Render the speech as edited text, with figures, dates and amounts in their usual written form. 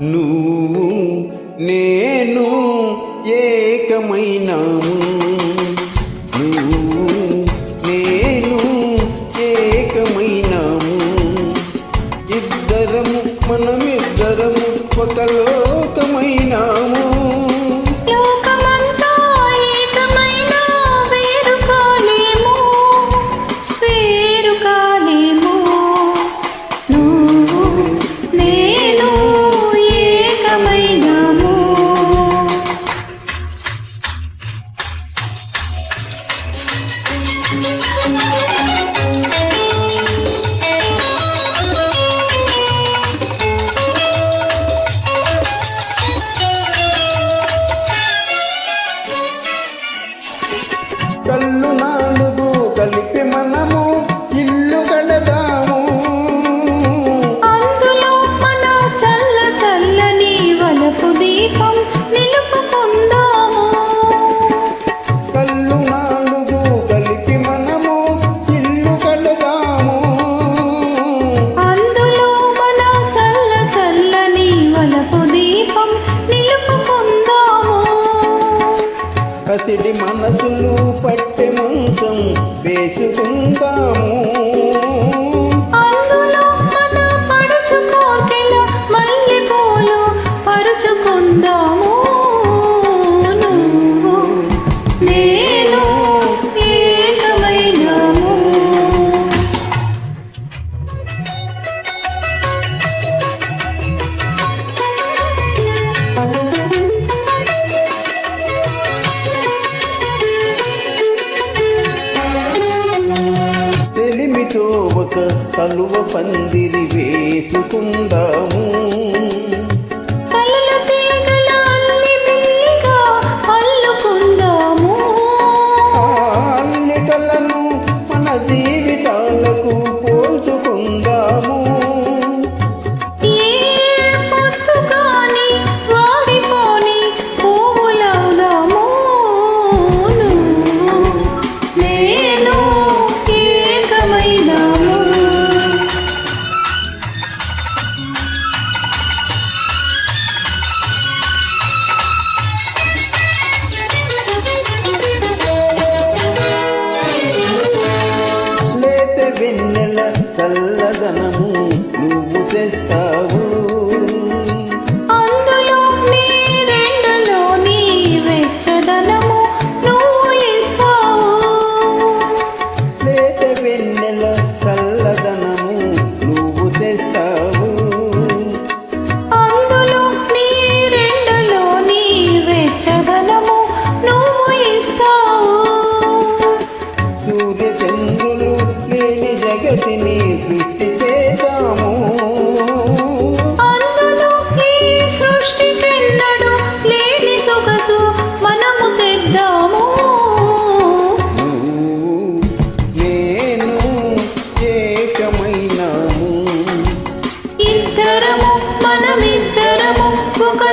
నువ్వు నేను ఏకమైనాము, నువ్వు నేను ఏకమైనాము. ఇద్దరము మనమిద్దరము ఒక లోకమైనాము. కళ్ళు నాలుగు కలిపి మనము ఇల్లు కడదాము, అందులో మన చల్ల చల్లని వలపు దీపం నిలుపుకుందాము. కళ్ళు నాలుగు కలిపి మనము ఇల్లు కడదాము, అందులో మన చల్ల చల్లని వలపు దీపం నిలుపుకుందాము. కసిడి మనసులు పట్టె మంచం వేసుకుందాము, అందులో మన పడుచు కోర్కెల మల్లె పూలు పరుచుకుందాము. నువ్వు నేను ఏకమైనాము. చెలిమితో ఒక కలువ పందిరి వేసుకుందాము, కలల తీగల అల్లి బిల్లిగా అల్లుకుందాము. అల్లికలను మన జీవితాలకు పోల్చుకుందాము. ఏ పొద్దు కాని వాడిపోని పువ్వులవుదాము. నువ్వు నేను ఏకమైనాము. లేత వెన్నెల చల్లదనము నువ్వు తెస్తావు, అందులో నీ రెండులోని వెచ్చదనము నువ్వు ఇస్తావు. లేత వెన్నెల చల్లదనము నువ్వు తెస్తావు. అందులో నీ రెండులోని వెచ్చదనము నువ్వు ఇస్తావు. సూర్య చంద్రులు లేని జగతిని సృష్టి చేద్దాము, అందులో ఈ సృష్టికెన్నడు లేని సొగసు మనము తెద్దాము. నువ్వు నేను ఏకమైనాము. ఇద్దరము మనమిద్దరము ఒక